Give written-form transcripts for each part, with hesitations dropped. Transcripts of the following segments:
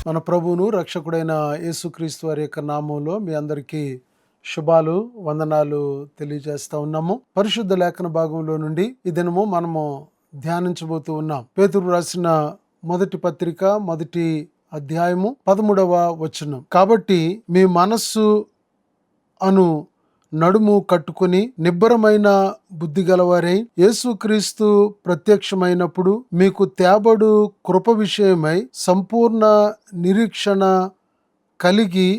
మన ప్రభువును రక్షకుడైన యేసుక్రీస్తు వారి యొక్క నామంలో మీ అందరికీ శుభాలు వందనాలు తెలియజేస్తా ఉన్నాము. పరిశుద్ధ లేఖన భాగంలో నుండి ఈ దినము మనము ధ్యానించబోతూ ఉన్నాం. పేతురు రాసిన మొదటి పత్రిక మొదటి అధ్యాయము 13వ వచనం. కాబట్టి మీ మనస్సు అను నడుము కట్టుకుని నిబ్బరమైన బుద్ధి గలవారై యేసుక్రీస్తు ప్రత్యక్షమైనప్పుడు మీకు తేబడు కృప విషయమై సంపూర్ణ నిరీక్షణ కలిగి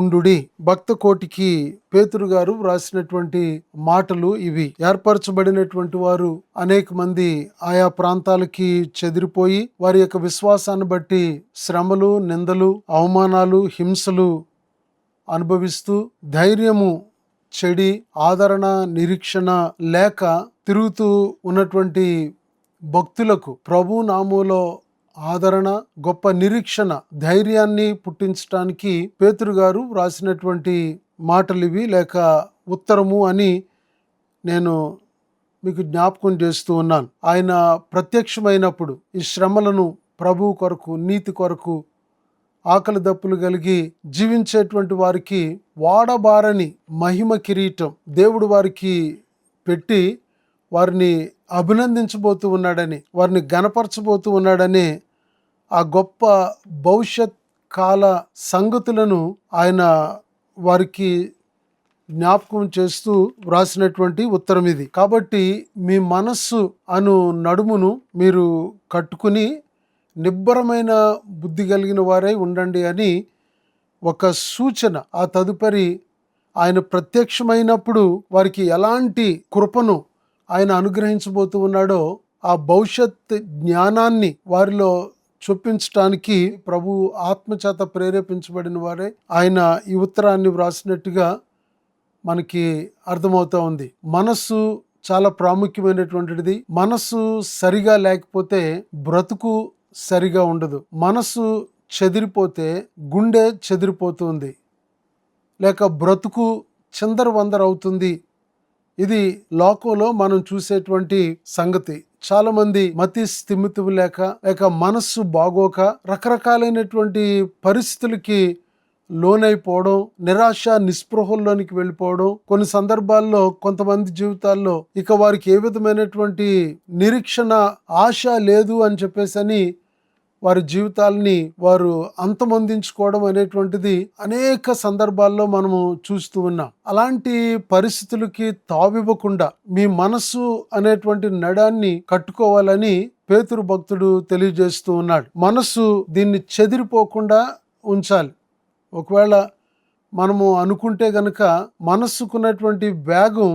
ఉండుడి. భక్త కోటికి పేతురు గారు వ్రాసినటువంటి మాటలు ఇవి. ఏర్పరచబడినటువంటి వారు అనేక మంది ఆయా ప్రాంతాలకి చెదిరిపోయి వారి యొక్క విశ్వాసాన్ని బట్టి శ్రమలు, నిందలు, అవమానాలు, హింసలు అనుభవిస్తూ ధైర్యము చెడి, ఆదరణ, నిరీక్షణ లేక తిరుగుతూ ఉన్నటువంటి భక్తులకు ప్రభు నామములో ఆదరణ, గొప్ప నిరీక్షణ, ధైర్యాన్ని పుట్టించడానికి పేతురు గారు రాసినటువంటి మాటలు ఇవి, లేక ఉత్తరము అని నేను మీకు జ్ఞాపకం చేస్తూ ఉన్నాను. ఆయన ప్రత్యక్షమైనప్పుడు ఈ శ్రమలను ప్రభు కొరకు, నీతి కొరకు, ఆకలి దప్పులు కలిగి జీవించేటువంటి వారికి వాడబారని మహిమ కిరీటం దేవుడు వారికి పెట్టి వారిని అభినందించబోతూ ఉన్నాడని, వారిని గణపరచబోతూ ఉన్నాడని, ఆ గొప్ప భవిష్యత్ కాల సంగతులను ఆయన వారికి జ్ఞాపకం చేస్తూ వ్రాసినటువంటి ఉత్తరం ఇది. కాబట్టి మీ మనస్సు అను నడుమును మీరు కట్టుకుని నిబ్బరమైన బుద్ధి కలిగిన వారై ఉండండి అని ఒక సూచన. ఆ తదుపరి ఆయన ప్రత్యక్షమైనప్పుడు వారికి ఎలాంటి కృపను ఆయన అనుగ్రహించబోతూ ఉన్నాడో ఆ భవిష్యత్ జ్ఞానాన్ని వారిలో చూపించటానికి ప్రభు ఆత్మచేత ప్రేరేపించబడిన వారే ఆయన ఈ ఉత్తరాన్ని వ్రాసినట్టుగా మనకి అర్థమవుతా ఉంది. మనస్సు చాలా ప్రాముఖ్యమైనటువంటిది. మనస్సు సరిగా లేకపోతే బ్రతుకు సరిగా ఉండదు. మనస్సు చెదిరిపోతే గుండె చెదిరిపోతుంది, లేక బ్రతుకు చిందరవందరవుతుంది. ఇది లోకంలో మనం చూసేటువంటి సంగతి. చాలా మంది మతి స్థిమితం లేక మనస్సు బాగోక రకరకాలైనటువంటి పరిస్థితులకి లోనైపోవడం, నిరాశ నిస్పృహల్లోనికి వెళ్ళిపోవడం, కొన్ని సందర్భాల్లో కొంతమంది జీవితాల్లో ఇక వారికి ఏ విధమైనటువంటి నిరీక్షణ, ఆశ లేదు అని చెప్పేసి వారి జీవితాలని వారు అంతమొందించుకోవడం అనేటువంటిది అనేక సందర్భాల్లో మనము చూస్తూ ఉన్నాం. అలాంటి పరిస్థితులకి తావివ్వకుండా మీ మనస్సు అనేటువంటి నడాన్ని కట్టుకోవాలని పేతురు భక్తుడు తెలియజేస్తూ ఉన్నాడు. మనస్సు దీన్ని చెదిరిపోకుండా ఉంచాలి. ఒకవేళ మనము అనుకుంటే గనక మనస్సుకున్నటువంటి వేగం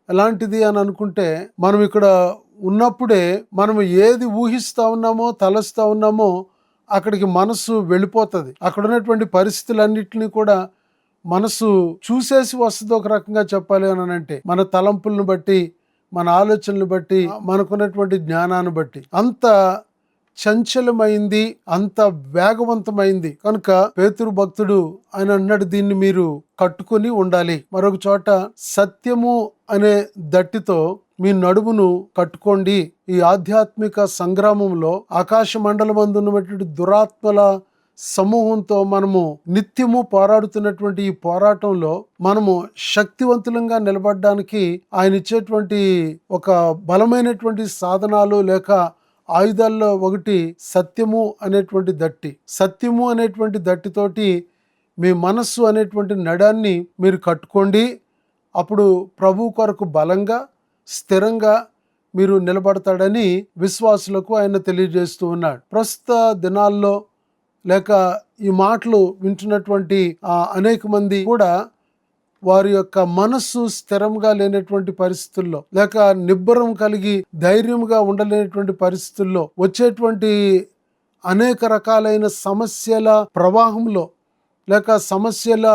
ఎలాంటిది అని అనుకుంటే, మనం ఇక్కడ ఉన్నప్పుడే మనం ఏది ఊహిస్తా ఉన్నామో, తలస్తా ఉన్నామో అక్కడికి మనస్సు వెళ్ళిపోతుంది. అక్కడ ఉన్నటువంటి పరిస్థితులన్నిటిని కూడా మనస్సు చూసేసి వస్తుంది. ఒక రకంగా చెప్పాలి అని అంటే మన తలంపులను బట్టి, మన ఆలోచనలు బట్టి, మనకున్నటువంటి జ్ఞానాన్ని బట్టి అంత చంచలమైంది, అంత వేగవంతమైంది. కనుక పేతురు భక్తుడు ఆయన అన్నాడు, దీన్ని మీరు కట్టుకొని ఉండాలి. మరొక చోట సత్యము అనే దట్టితో మీ నడుమును కట్టుకోండి. ఈ ఆధ్యాత్మిక సంగ్రామంలో ఆకాశ మండలమందు ఉన్నటువంటి దురాత్మల సమూహంతో మనము నిత్యము పోరాడుతున్నటువంటి ఈ పోరాటంలో మనము శక్తివంతులంగా నిలబడడానికి ఆయన ఇచ్చేటువంటి ఒక బలమైనటువంటి సాధనాలు లేక ఆయుధాల్లో ఒకటి సత్యము అనేటువంటి దట్టి. సత్యము అనేటువంటి దట్టితోటి మీ మనస్సు అనేటువంటి నడాన్ని మీరు కట్టుకోండి. అప్పుడు ప్రభు కొరకు బలంగా, స్థిరంగా మీరు నిలబడతాడని విశ్వాసులకు ఆయన తెలియజేస్తూ ఉన్నాడు. ప్రస్తుత దినాల్లో లేక ఈ మాటలు వింటున్నటువంటి అనేక మంది కూడా వారి యొక్క మనస్సు స్థిరంగా లేనటువంటి పరిస్థితుల్లో, లేక నిబ్బరం కలిగి ధైర్యంగా ఉండలేనటువంటి పరిస్థితుల్లో వచ్చేటువంటి అనేక రకాలైన సమస్యల ప్రవాహంలో, లేక సమస్యల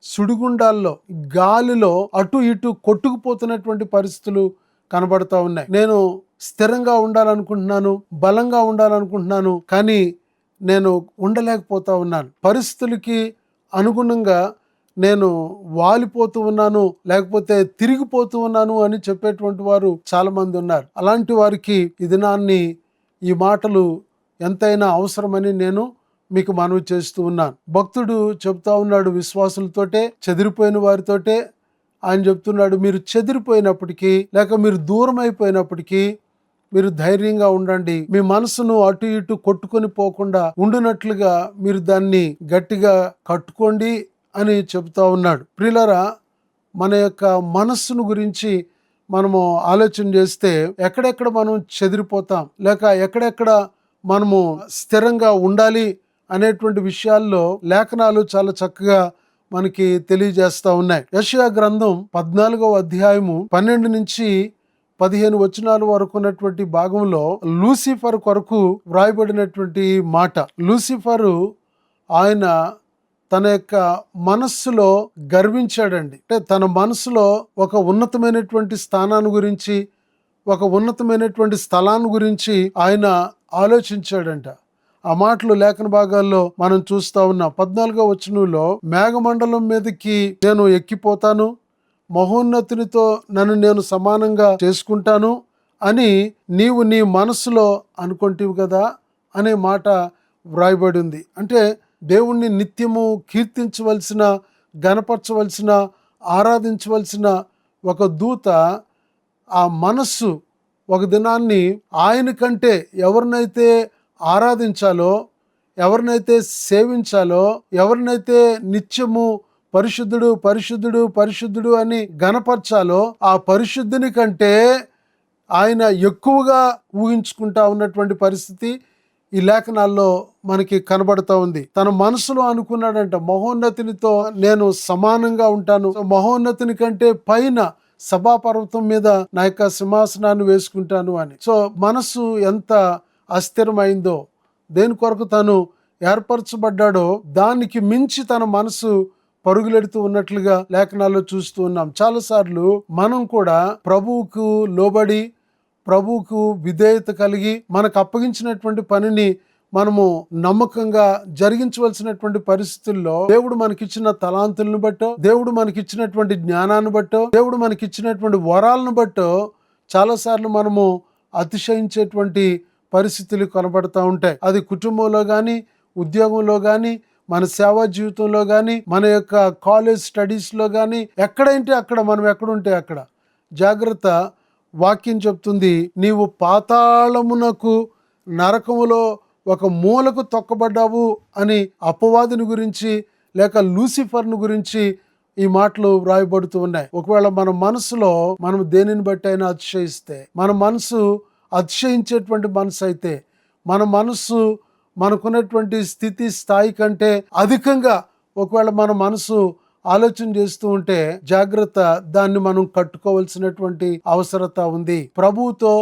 సుడిగుండాల్లో, గాలిలో అటు ఇటు కొట్టుకుపోతున్నటువంటి పరిస్థితులు కనబడతా ఉన్నాయి. నేను స్థిరంగా ఉండాలనుకుంటున్నాను, బలంగా ఉండాలనుకుంటున్నాను, కానీ నేను ఉండలేకపోతా ఉన్నాను. పరిస్థితులకి అనుగుణంగా నేను వాలిపోతూ ఉన్నాను, లేకపోతే తిరిగిపోతూ ఉన్నాను అని చెప్పేటువంటి వారు చాలా మంది ఉన్నారు. అలాంటి వారికి ఈ దినాన్ని ఈ మాటలు ఎంతైనా అవసరమని నేను మీకు మనవి చేస్తూ ఉన్నాను. భక్తుడు చెప్తా ఉన్నాడు, విశ్వాసులతోటే చెదిరిపోయిన వారితోటే ఆయన చెప్తున్నాడు, మీరు చెదిరిపోయినప్పటికీ లేక మీరు దూరం అయిపోయినప్పటికీ మీరు ధైర్యంగా ఉండండి. మీ మనసును అటు ఇటు కొట్టుకొని పోకుండా ఉండునట్లుగా మీరు దాన్ని గట్టిగా కట్టుకోండి అని చెప్తా ఉన్నాడు. ప్రియులారా, మన యొక్క మనస్సును గురించి మనము ఆలోచన చేస్తే ఎక్కడెక్కడ మనం చెదిరిపోతాం, లేక ఎక్కడెక్కడ మనము స్థిరంగా ఉండాలి అనేటువంటి విషయాల్లో లేఖనాలు చాలా చక్కగా మనకి తెలియజేస్తా ఉన్నాయి. యెషయా గ్రంథం 14వ అధ్యాయము 12 నుంచి 15 వచనాల వరకు ఉన్నటువంటి భాగంలో లూసిఫర్ కొరకు వ్రాయబడినటువంటి మాట. లూసిఫరు ఆయన తన యొక్క మనస్సులో గర్వించాడండి. అంటే తన మనసులో ఒక ఉన్నతమైనటువంటి స్థానాన్ని గురించి, ఒక ఉన్నతమైనటువంటి స్థలాన్ని గురించి ఆయన ఆలోచించాడంట. ఆ మాటలు లేఖన భాగాల్లో మనం చూస్తా ఉన్నాం. 14వ వచనంలో, మేఘమండలం మీదకి నేను ఎక్కిపోతాను, మహోన్నతునితో నన్ను నేను సమానంగా చేసుకుంటాను అని నీవు నీ మనసులో అనుకుంటివి కదా అనే మాట వ్రాయబడింది. అంటే దేవుణ్ణి నిత్యము కీర్తించవలసిన, గణపరచవలసిన, ఆరాధించవలసిన ఒక దూత ఆ మనస్సు ఒక దినాన్ని ఆయన కంటే ఎవరినైతే ఆరాధించాలో, ఎవరినైతే సేవించాలో, ఎవరినైతే నిత్యము పరిశుద్ధుడు పరిశుద్ధుడు పరిశుద్ధుడు అని గణపరచాలో ఆ పరిశుద్ధుని కంటే ఆయన ఎక్కువగా ఊహించుకుంటా ఉన్నటువంటి పరిస్థితి ఈ లేఖనాల్లో మనకి కనబడుతూ ఉంది. తన మనసులో అనుకున్నాడంట, మహోన్నతునితో నేను సమానంగా ఉంటాను, మహోన్నతుని కంటే పైన సభాపర్వతం మీద నా యొక్క సింహాసనాన్ని వేసుకుంటాను అని. సో మనస్సు ఎంత అస్థిరమైందో, దేని కొరకు తను ఏర్పరచబడ్డాడో దానికి మించి తన మనసు పరుగులెడుతూ ఉన్నట్లుగా లేఖనాల్లో చూస్తూ ఉన్నాం. చాలాసార్లు మనం కూడా ప్రభువుకు లోబడి, ప్రభువుకు విధేయత కలిగి, మనకు అప్పగించినటువంటి పనిని మనము నమ్మకంగా జరిగించవలసినటువంటి పరిస్థితుల్లో దేవుడు మనకిచ్చిన తలాంతులను బట్టో, దేవుడు మనకిచ్చినటువంటి జ్ఞానాన్ని బట్టో, దేవుడు మనకిచ్చినటువంటి వరాలను బట్టో చాలాసార్లు మనము అతిశయించేటువంటి పరిస్థితులు కనబడతా ఉంటాయి. అది కుటుంబంలో కానీ, ఉద్యోగంలో కానీ, మన సేవా జీవితంలో కానీ, మన యొక్క కాలేజ్ స్టడీస్లో కానీ, ఎక్కడైతే అక్కడ మనం ఎక్కడుంటే అక్కడ జాగ్రత్త. వాక్యం చెప్తుంది, నీవు పాతాళమునకు, నరకములో ఒక మూలకు తొక్కబడ్డావు అని అపవాదిని గురించి లేక లూసిఫర్ను గురించి ఈ మాటలు వ్రాయబడుతూ ఉన్నాయి. ఒకవేళ మన మనసులో మనం దేనిని బట్టి అయినా అతిశయిస్తే, మన మనసు అతిశయించేటువంటి మనసు అయితే, మన మనసు మనకున్నటువంటి స్థితి స్థాయి కంటే అధికంగా ఒకవేళ మన మనసు ఆలోచన చేస్తూ ఉంటే జాగ్రత్త, దాన్ని మనం కట్టుకోవాల్సినటువంటి అవసరత ఉంది. ప్రభువుతో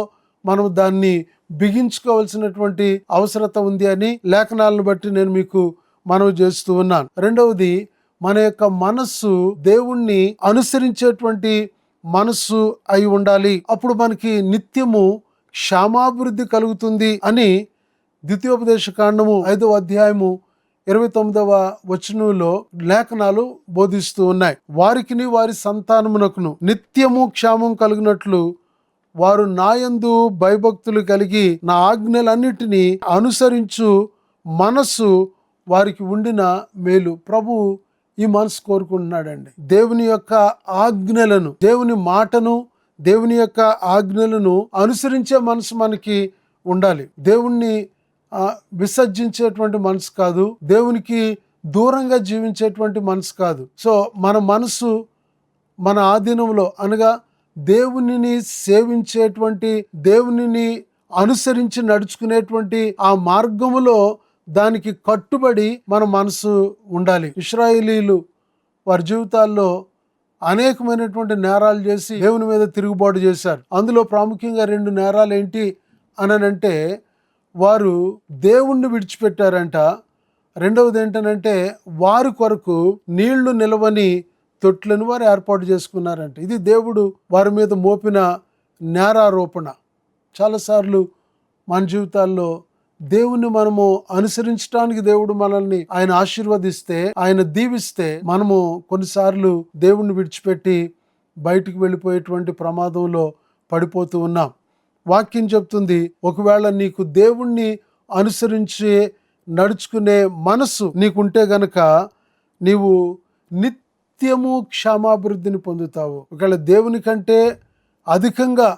మనం దాన్ని బిగించుకోవాల్సినటువంటి అవసరత ఉంది అని లేఖనాలను బట్టి నేను మీకు మనవి చేస్తూ ఉన్నాను. రెండవది, మన యొక్క మనస్సు దేవుణ్ణి అనుసరించేటువంటి మనస్సు అయి ఉండాలి. అప్పుడు మనకి నిత్యము క్షేమాభివృద్ధి కలుగుతుంది అని ద్వితీయోపదేశ కాండము 5వ అధ్యాయము 29వ వచనంలో లేఖనాలు బోధిస్తూ ఉన్నాయి. వారికిని వారి సంతానమునకును నిత్యము క్షేమం కలిగినట్లు వారు నాయందు భయభక్తులు కలిగి నా ఆజ్ఞలన్నిటినీ అనుసరించు మనస్సు వారికి ఉండిన మేలు. ప్రభు ఈ మనసు కోరుకుంటున్నాడండి. దేవుని యొక్క ఆజ్ఞలను, దేవుని మాటను, దేవుని యొక్క ఆజ్ఞలను అనుసరించే మనసు మనకి ఉండాలి. దేవుణ్ణి విసర్జించేటువంటి మనసు కాదు, దేవునికి దూరంగా జీవించేటువంటి మనసు కాదు. సో మన మనసు మన ఆధీనంలో, అనగా దేవునిని సేవించేటువంటి, దేవునిని అనుసరించి నడుచుకునేటువంటి ఆ మార్గములో దానికి కట్టుబడి మన మనసు ఉండాలి. ఇశ్రాయేలీలు వారి జీవితాల్లో అనేకమైనటువంటి నేరాలు చేసి దేవుని మీద తిరుగుబాటు చేశారు. అందులో ప్రాముఖ్యంగా 2 నేరాలు ఏంటి అనంటే, వారు దేవుణ్ణి విడిచిపెట్టారంట. రెండవది ఏంటనంటే, వారి కొరకు నీళ్లు నిలవని తొట్లను వారు ఏర్పాటు చేసుకున్నారంట. ఇది దేవుడు వారి మీద మోపిన నేరారోపణ. చాలాసార్లు మన జీవితాల్లో దేవుణ్ణి మనము అనుసరించడానికి దేవుడు మనల్ని ఆయన ఆశీర్వదిస్తే, ఆయన దీవిస్తే, మనము కొన్నిసార్లు దేవుణ్ణి విడిచిపెట్టి బయటికి వెళ్ళిపోయేటువంటి ప్రమాదంలో పడిపోతూ ఉన్నాం. వాక్యం చెప్తుంది, ఒకవేళ నీకు దేవుణ్ణి అనుసరించే నడుచుకునే మనసు నీకుంటే గనక నీవు నిత్యము క్షేమాభివృద్ధిని పొందుతావు. ఒకవేళ దేవుని కంటే అధికంగా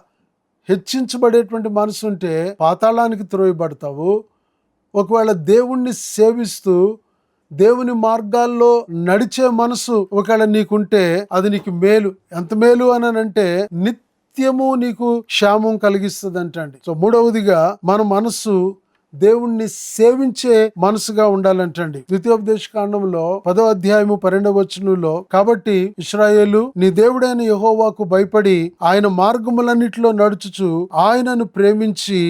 హెచ్చించబడేటువంటి మనసు ఉంటే పాతాళానికి త్రోయబడతావు. ఒకవేళ దేవుణ్ణి సేవిస్తూ దేవుని మార్గాల్లో నడిచే మనసు ఒకవేళ నీకుంటే అది నీకు మేలు. ఎంత మేలు అని అంటే నిత్యము నీకు క్షేమం కలిగిస్తుంది అంటండి. సో మూడవదిగా మన మనస్సు దేవుణ్ణి సేవించే మనసుగా ఉండాలంటండి. ద్వితీయోపదేశ కాండంలో 10వ అధ్యాయము 12వ వచనంలో, కాబట్టి ఇశ్రాయేలు నీ దేవుడైన యెహోవాకు భయపడి ఆయన మార్గములన్నిటిలో నడుచుచు ఆయనను ప్రేమించి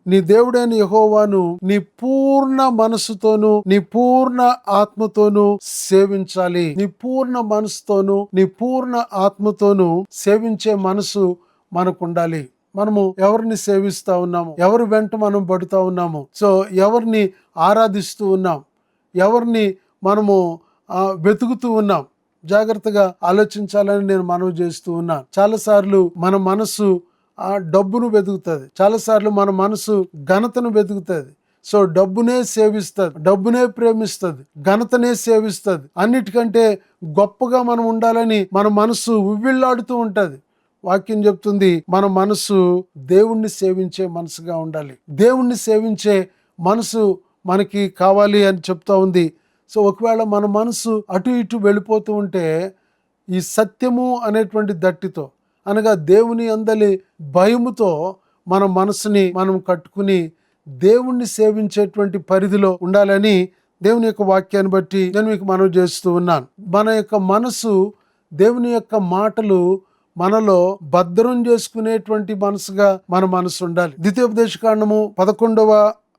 నీ దేవుడైన యెహోవాను నీ పూర్ణ మనసుతోను నీ పూర్ణ ఆత్మతోను సేవించాలి. నీ పూర్ణ మనసుతోను నీ పూర్ణ ఆత్మతోను సేవించే మనసు మనకు ఉండాలి. మనము ఎవరిని సేవిస్తా ఉన్నాము, ఎవరి వెంట మనం పడుతూ ఉన్నాము, సో ఎవరిని ఆరాధిస్తూ ఉన్నాం, ఎవరిని మనము వెతుకుతూ ఉన్నాం, జాగ్రత్తగా ఆలోచించాలని నేను మనవి చేస్తూ ఉన్నాను. చాలాసార్లు మన మనసు డబ్బును వెతుకుతుంది, చాలాసార్లు మన మనసు ఘనతను వెతుకుతుంది. సో డబ్బునే సేవిస్తుంది, డబ్బునే ప్రేమిస్తుంది, ఘనతనే సేవిస్తుంది. అన్నిటికంటే గొప్పగా మనం ఉండాలని మన మనసు ఉవ్విళ్ళాడుతూ ఉంటుంది. వాక్యం చెప్తుంది మన మనసు దేవుణ్ణి సేవించే మనసుగా ఉండాలి. దేవుణ్ణి సేవించే మనసు మనకి కావాలి అని చెప్తా ఉంది. సో ఒకవేళ మన మనసు అటు ఇటు వెళ్ళిపోతూ ఉంటే ఈ సత్యము అనేటువంటి దట్టితో, అనగా దేవుని అందలి భయముతో మన మనసుని మనం కట్టుకుని దేవుణ్ణి సేవించేటువంటి పరిధిలో ఉండాలని దేవుని యొక్క వాక్యాన్ని బట్టి నేను మీకు మనవి చేస్తూ ఉన్నాను. మన యొక్క మనసు దేవుని యొక్క మాటలు మనలో భద్రం చేసుకునేటువంటి మనసుగా మన మనసు ఉండాలి. ద్వితీయోపదేశ కాండము 11వ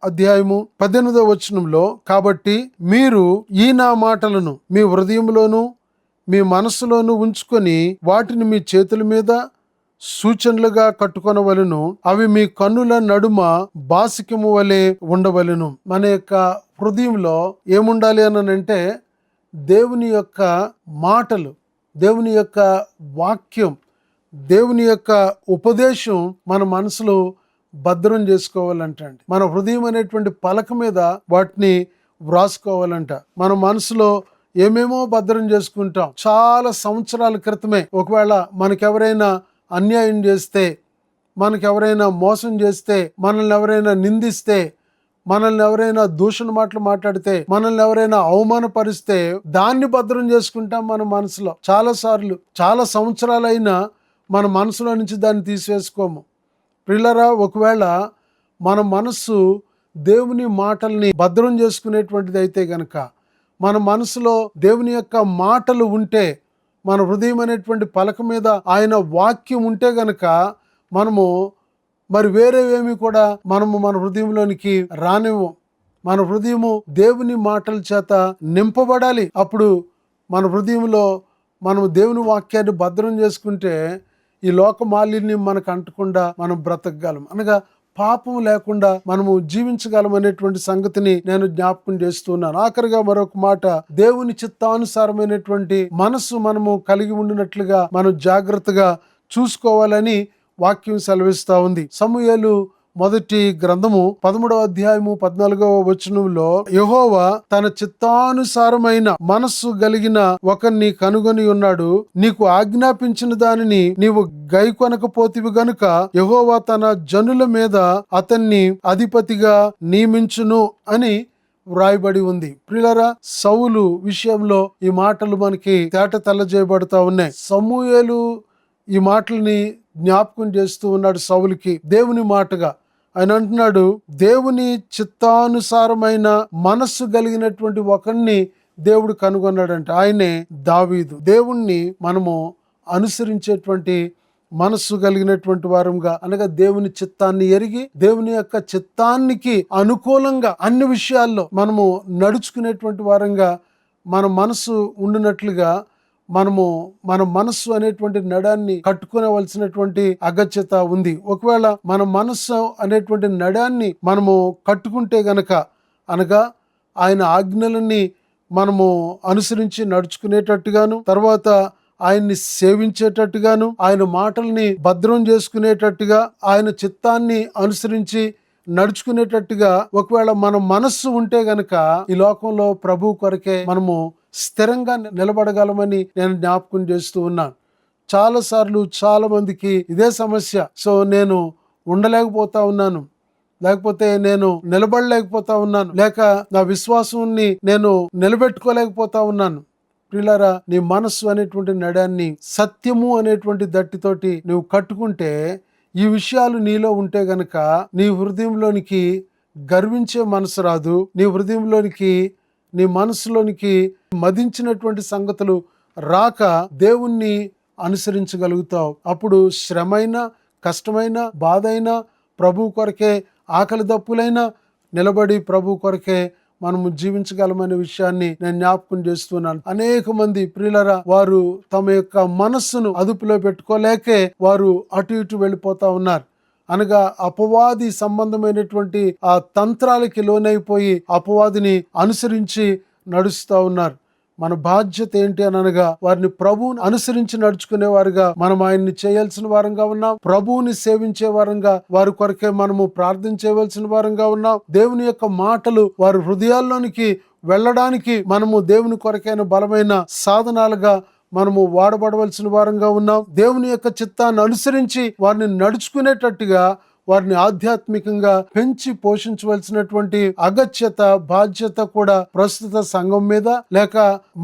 అధ్యాయము 18వ వచనంలో, కాబట్టి మీరు ఈ నా మాటలను మీ హృదయంలోను మీ మనసులోను ఉంచుకొని వాటిని మీ చేతుల మీద సూచనలుగా కట్టుకొనవలెను, అవి మీ కన్నుల నడుమ బాసికము వలె ఉండవలెను. మన యొక్క హృదయంలో ఏముండాలి అని అంటే దేవుని యొక్క మాటలు, దేవుని యొక్క వాక్యం, దేవుని యొక్క ఉపదేశం మన మనసులో భద్రం చేసుకోవాలంటండి. మన హృదయం అనేటువంటి పలక మీద వాటిని వ్రాసుకోవాలంట. మన మనసులో ఏమేమో భద్రం చేసుకుంటాం. చాలా సంవత్సరాల క్రితమే ఒకవేళ మనకెవరైనా అన్యాయం చేస్తే, మనకెవరైనా మోసం చేస్తే, మనల్ని ఎవరైనా నిందిస్తే, మనల్ని ఎవరైనా దూషణ మాటలు మాట్లాడితే, మనల్ని ఎవరైనా అవమానపరిస్తే దాన్ని భద్రం చేసుకుంటాం మన మనసులో. చాలాసార్లు చాలా సంవత్సరాలైనా మన మనసులో నుంచి దాన్ని తీసివేసుకోము. ప్రియులారా, ఒకవేళ మన మనస్సు దేవుని మాటల్ని భద్రం చేసుకునేటువంటిది అయితే గనక, మన మనసులో దేవుని యొక్క మాటలు ఉంటే, మన హృదయం అనేటువంటి పలక మీద ఆయన వాక్యం ఉంటే గనక మనము మరి వేరేవేమి కూడా మనము మన హృదయంలోనికి రానివ్వం. మన హృదయము దేవుని మాటల చేత నింపబడాలి. అప్పుడు మన హృదయంలో మనము దేవుని వాక్యాన్ని భద్రం చేసుకుంటే ఈ లోక మాలిన్యం మనకు అంటకుండా మనం బ్రతకగలం, అనగా పాపం లేకుండా మనము జీవించగలం అనేటువంటి సంగతిని నేను జ్ఞాపకం చేస్తున్నాను. ఆఖరిగా మరొక మాట, దేవుని చిత్తానుసారమైనటువంటి మనసు మనము కలిగి ఉండినట్లుగా మనం జాగ్రత్తగా చూసుకోవాలని వాక్యం సెలవిస్తా ఉంది. సమూయేలు మొదటి గ్రంథము 13వ అధ్యాయము 14వ వచనంలో, యెహోవా తన చిత్తానుసారమైన మనస్సు కలిగిన ఒకరిని కనుగొని ఉన్నాడు, నీకు ఆజ్ఞాపించిన దానిని నీవు గైకొనకపోతివి గనుక యెహోవా తన జనుల మీద అతన్ని అధిపతిగా నియమించును అని వ్రాయబడి ఉంది. ప్రియులారా, సౌలు విషయంలో ఈ మాటలు మనకి తేట తెల్లజేయబడతా ఉన్నాయి. సమూయేలు ఈ మాటల్ని జ్ఞాపకం చేస్తూ ఉన్నాడు సౌలుకి దేవుని మాటగా. ఆయన అంటున్నాడు, దేవుని చిత్తానుసారమైన మనస్సు కలిగినటువంటి ఒకరిని దేవుడు కనుగొన్నాడంట. ఆయనే దావీదు. దేవుణ్ణి మనము అనుసరించేటువంటి మనస్సు కలిగినటువంటి వారంగా, అనగా దేవుని చిత్తాన్ని ఎరిగి దేవుని యొక్క చిత్తానికి అనుకూలంగా అన్ని విషయాల్లో మనము నడుచుకునేటువంటి వారంగా మన మనసు ఉండినట్లుగా మనము మన మనస్సు అనేటువంటి నడాన్ని కట్టుకోవలసినటువంటి అగత్యత ఉంది. ఒకవేళ మన మనస్సు అనేటువంటి నడాన్ని మనము కట్టుకుంటే గనక, అనగా ఆయన ఆజ్ఞలని మనము అనుసరించి నడుచుకునేటట్టుగాను, తర్వాత ఆయన్ని సేవించేటట్టుగాను, ఆయన మాటల్ని భద్రం చేసుకునేటట్టుగా, ఆయన చిత్తాన్ని అనుసరించి నడుచుకునేటట్టుగా ఒకవేళ మన మనస్సు ఉంటే గనక ఈ లోకంలో ప్రభు కొరకే మనము స్థిరంగా నిలబడగలమని నేను జ్ఞాపకం చేస్తూ ఉన్నాను. చాలా సార్లు చాలా మందికి ఇదే సమస్య. సో నేను ఉండలేకపోతా ఉన్నాను, లేకపోతే నేను నిలబడలేకపోతా ఉన్నాను, లేక నా విశ్వాసాన్ని నేను నిలబెట్టుకోలేకపోతా ఉన్నాను. ప్రియులారా, నీ మనస్సు అనేటువంటి నడాన్ని సత్యము అనేటువంటి దట్టితోటి నువ్వు కట్టుకుంటే, ఈ విషయాలు నీలో ఉంటే గనక నీ హృదయంలోనికి గర్వించే మనసు రాదు. నీ హృదయంలోనికి, నీ మనసులోనికి మదించినటువంటి సంగతులు రాక దేవుణ్ణి అనుసరించగలుగుతావు. అప్పుడు శ్రమైన, కష్టమైన, బాధైనా ప్రభు కొరకే, ఆకలి దప్పులైనా నిలబడి ప్రభు కొరకే మనము జీవించగలమనే విషయాన్ని నేను జ్ఞాపకం చేస్తున్నాను. అనేక మంది ప్రియులరా, వారు తమ యొక్క మనస్సును అదుపులో పెట్టుకోలేకే వారు అటు ఇటు వెళ్ళిపోతా ఉన్నారు. అనగా అపవాది సంబంధమైనటువంటి ఆ తంత్రాలకి లోనైపోయి అపవాదిని అనుసరించి నడుస్తూ ఉన్నారు. మన బాధ్యత ఏంటి అని అనగా, వారిని ప్రభువుని అనుసరించి నడుచుకునే వారుగా మనం ఆయన్ని చేయాల్సిన వారంగా ఉన్నాం. ప్రభువుని సేవించే వారంగా, వారి కొరకే మనము ప్రార్థన చేయవలసిన వారంగా ఉన్నాం. దేవుని యొక్క మాటలు వారి హృదయాల్లోనికి వెళ్ళడానికి మనము దేవుని కొరకైన బలమైన సాధనాలుగా మనము వాడబడవలసిన వారంగా ఉన్నాం. దేవుని యొక్క చిత్తాన్ని అనుసరించి వారిని నడుచుకునేటట్టుగా వారిని ఆధ్యాత్మికంగా పెంచి పోషించవలసినటువంటి అగత్యత, బాధ్యత కూడా ప్రస్తుత సంఘం మీద, లేక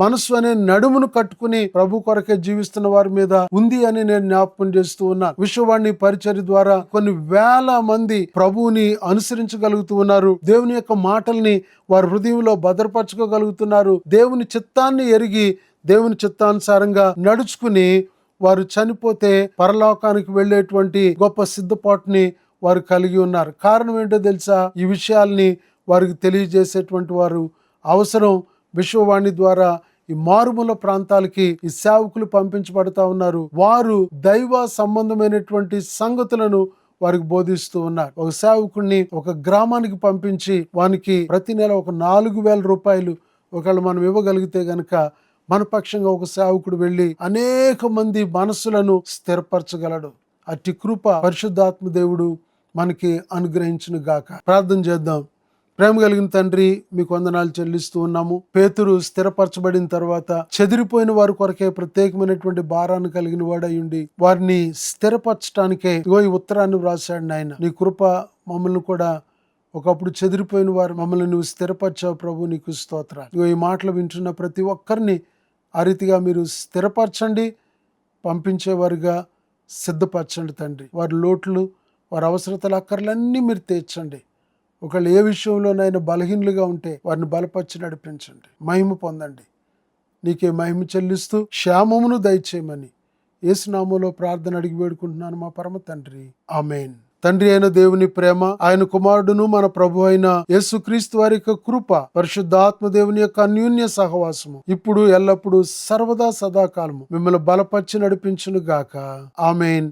మనసు అనే నడుమును కట్టుకుని ప్రభు కొరకే జీవిస్తున్న వారి మీద ఉంది అని నేను జ్ఞాపకం చేస్తూ ఉన్నాను. విశ్వవాణి పరిచర్య ద్వారా కొన్ని వేల మంది ప్రభువుని అనుసరించగలుగుతూ ఉన్నారు. దేవుని యొక్క మాటల్ని వారి హృదయంలో భద్రపరచుకోగలుగుతున్నారు. దేవుని చిత్తాన్ని ఎరిగి దేవుని చిత్తానుసారంగా నడుచుకుని వారు చనిపోతే పరలోకానికి వెళ్ళేటువంటి గొప్ప సిద్ధపాటుని వారు కలిగి ఉన్నారు. కారణం ఏంటో తెలుసా? ఈ విషయాల్ని వారికి తెలియజేసేటువంటి వారు అవసరం. విశ్వవాణి ద్వారా ఈ మారుమూల ప్రాంతాలకి ఈ సేవకులు పంపించబడతా ఉన్నారు. వారు దైవ సంబంధమైనటువంటి సంగతులను వారికి బోధిస్తూ ఉన్నారు. ఒక సేవకుడిని ఒక గ్రామానికి పంపించి వానికి ప్రతి నెల ఒక 4,000 రూపాయలు ఒకవేళ మనం ఇవ్వగలిగితే గనక మన పక్షంగా ఒక సేవకుడు వెళ్ళి అనేక మంది మనస్సులను స్థిరపరచగలడు. అట్టి కృప పరిశుద్ధాత్మ దేవుడు మనకి అనుగ్రహించును గాక. ప్రార్థన చేద్దాం. ప్రేమ కలిగిన తండ్రి, మీకు వందనాలు చెల్లిస్తూ ఉన్నాము. పేతురు స్థిరపరచబడిన తర్వాత చెదిరిపోయిన వారి కొరకే ప్రత్యేకమైనటువంటి భారాన్ని కలిగిన వాడై ఉండి వారిని స్థిరపరచడానికే ఈ ఉత్తరాన్ని వ్రాసాడు నాయన. నీ కృప మమ్మల్ని కూడా, ఒకప్పుడు చెదిరిపోయిన వారు మమ్మల్ని నువ్వు స్థిరపరచావు ప్రభు, నీకు స్తోత్రాలు. ఈ మాటలు వింటున్న ప్రతి ఒక్కరిని ఆ రీతిగా మీరు స్థిరపరచండి, పంపించేవారుగా సిద్ధపరచండి తండ్రి. వారి లోట్లు, వారి అవసరతల అక్కర్లన్నీ మీరు తీర్చండి. ఒకళ్ళు ఏ విషయంలోనైనా బలహీనులుగా ఉంటే వారిని బలపరిచి నడిపించండి. మహిమ పొందండి. నీకే మహిమ చెల్లిస్తూ క్షేమమును దయచేయమని యేసు నామములో ప్రార్థన అడిగి వేడుకుంటున్నాను మా పరమ తండ్రి, ఆమేన్. తండ్రి అయిన దేవుని ప్రేమ, ఆయన కుమారుడును మన ప్రభు అయిన యేసుక్రీస్తు వారి యొక్క కృప, పరిశుద్ధాత్మ దేవుని యొక్క అన్యోన్య సహవాసము ఇప్పుడు ఎల్లప్పుడూ సర్వదా సదాకాలము మిమ్మల్ని బలపరిచి నడిపించును గాక. ఆమేన్.